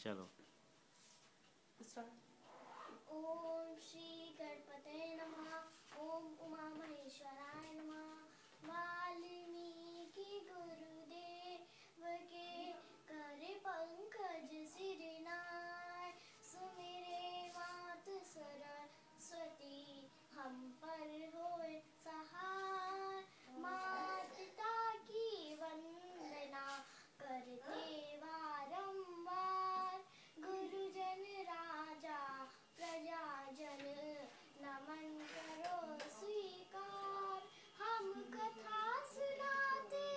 चलो। ओम श्री गणपते नमः। ओम उमा महेश्वराय नमः। वाल्मीकि गुरुदेव के कर पंकज सिरनाय। सुमिरे मात सरस्वती हम पर होए सहाय। मात पिता की वंदना करते बारंबार। गुरुजन राजा प्रजाजन नमन करो स्वीकार। हम कथा सुनाते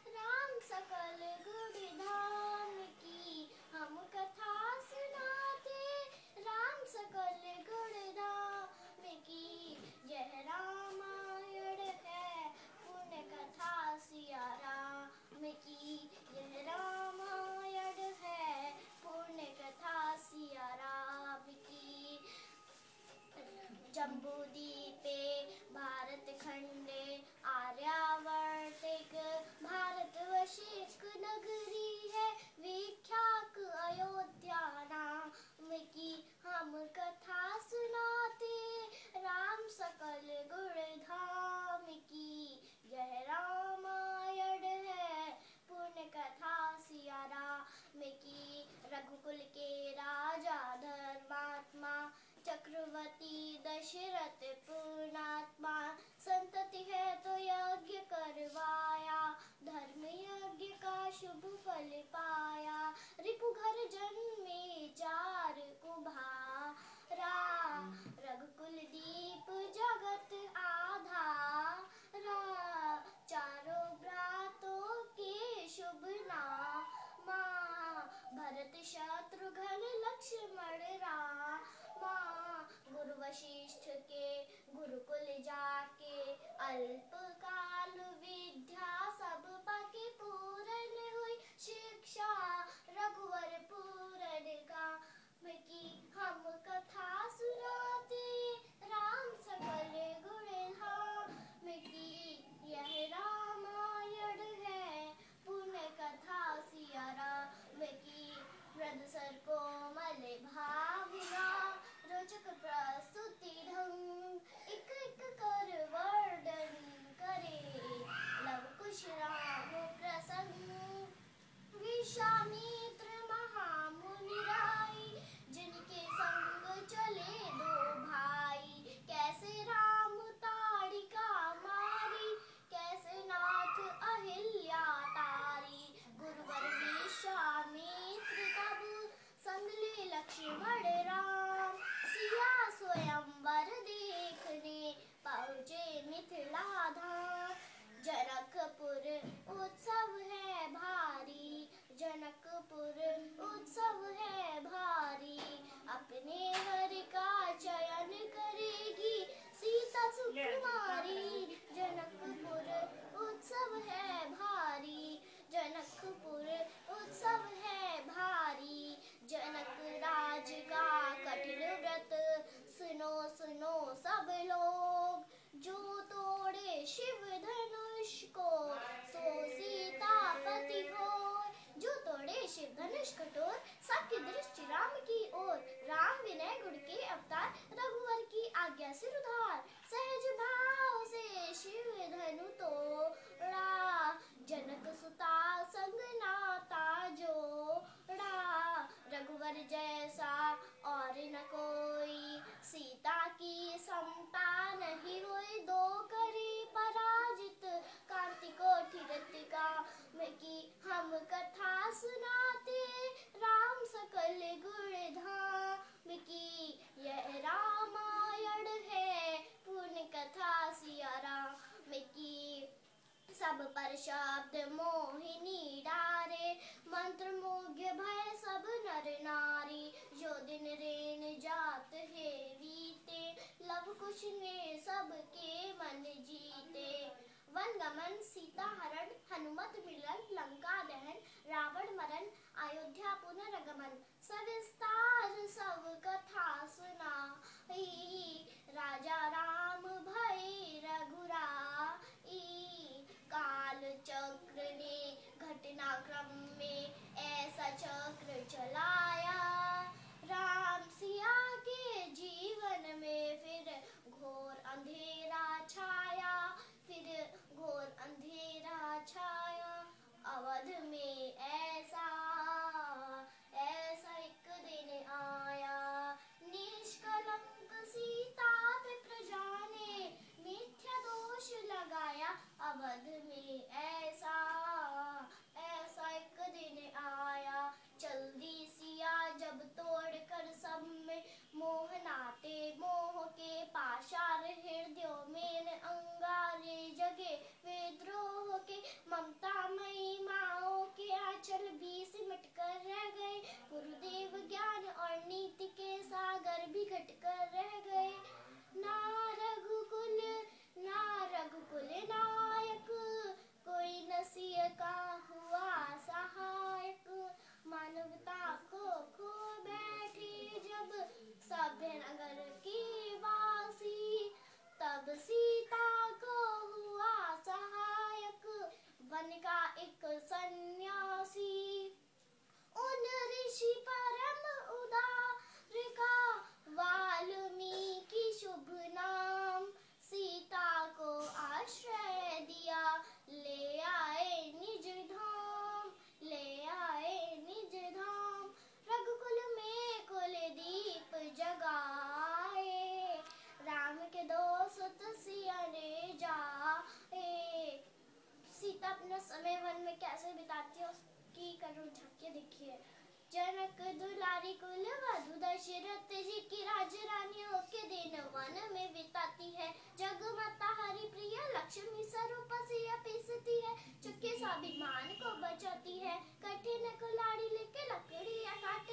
राम सकल गुण धाम की। हम कथा सुनाते राम सकल गुण धाम की। यह रामायण है पुण्य कथा सिया राम की। यह रामायण है पुण्य कथा सिया राम की। जम्बूद्वीपे भारत खंडे आर्यावर्तिक भारतवर्षिक नगरी है विख्यात अयोध्या नाम की। हम कथा सुनाते राम सकल गुण धाम की। यह रामायण है पुण्य कथा सिया राम की। रघुकुल के राजा धर्मात्मा चक्रवर्ती दशरथ पुण्यात्मा। संतति है तो यज्ञ करवाया धर्म यज्ञ का शुभ फल पाया। रिपु घर जन्मे चार कुम्हारा। रघुकुल दीप जगत आधारा। चारों भ्रातों के शुभ नामा। भरत शत्रुघ्न लक्ष्मण रामा। गुरु वशिष्ठ के गुरुकुल जाके अल्पकाल विद्या सब पाके पूर्ण हुई शिक्षा रघुवर पूरन काम की। हम कथा सुनाते राम सकल गुण धाम की। यह रामायण है पुण्य कथा सिया राम की। वृद्ध सर कोमल भावना रोचक प्रस्तुति ढंग। एक एक कर वर्णन करे लव कुश राम प्रसंग। विश्वामित्र महामुनि राय जिनके संग चले दो भाई। कैसे राम ताड़िका मारी कैसे नाथ अहिल्या तारी। गुरुवर विश्वामित्र तब संग ले लक्ष्मण राम। सिया स्वयंवर देखने पहुँचे मिथिला धाम। जनकपुर उत्सव है भारी जनकपुर उत्सव है भारी। अपने वर का चयन करेगी सीता सुकुमारी। जनकपुर उत्सव है भारी जनकपुर उत्सव है भारी। जनक राज का कठिन व्रत सुनो सुनो सब लोग। जो तोड़े शिव धनुष को सो सीतापति हो। जो तोड़े शिव धनुष कठोर सबकी दृष्टि राम की ओर। राम विनय गुण के अवतार रघुवर की आज्ञा सिर उधार। सहज भाव से शिव धनु तोड़ा जनक सुता संग नाता जोड़ा। रघुवर जैसा और न कोई सीता की समता नहीं हुई। दो करी पराजित कांति कोटि रतिका की। हम कथा सुनाते राम सकल गुण धाम की। यह रामायण है पुण्य कथा सिया राम की। सब पर शब्द मोहिनी डारे मंत्र मुग्ध भय सब नर नारी। जो दिन रेन जात है बीते लव कुश ने सबके मन जीते। वन गमन सीता हरण हनुमत मिलन लंका दहन। रावण मरण अयोध्या पुनर्गमन। सविस्तार सब कथा सुनाई। राजा राम भय रघुराई। काल चक्र ने घटनाक्रम में ऐसा चक्र चलाया। प्यारी कुल वधु दशरथ जी की राज रानियों के दिन वन में बिताती है। जगमाता हरि प्रिय लक्ष्मी स्वरूप सिया पीसती है। चुपके स्वाभिमान को बचाती है। कठिन कुल्हाड़ी लेके लकड़ियाँ काट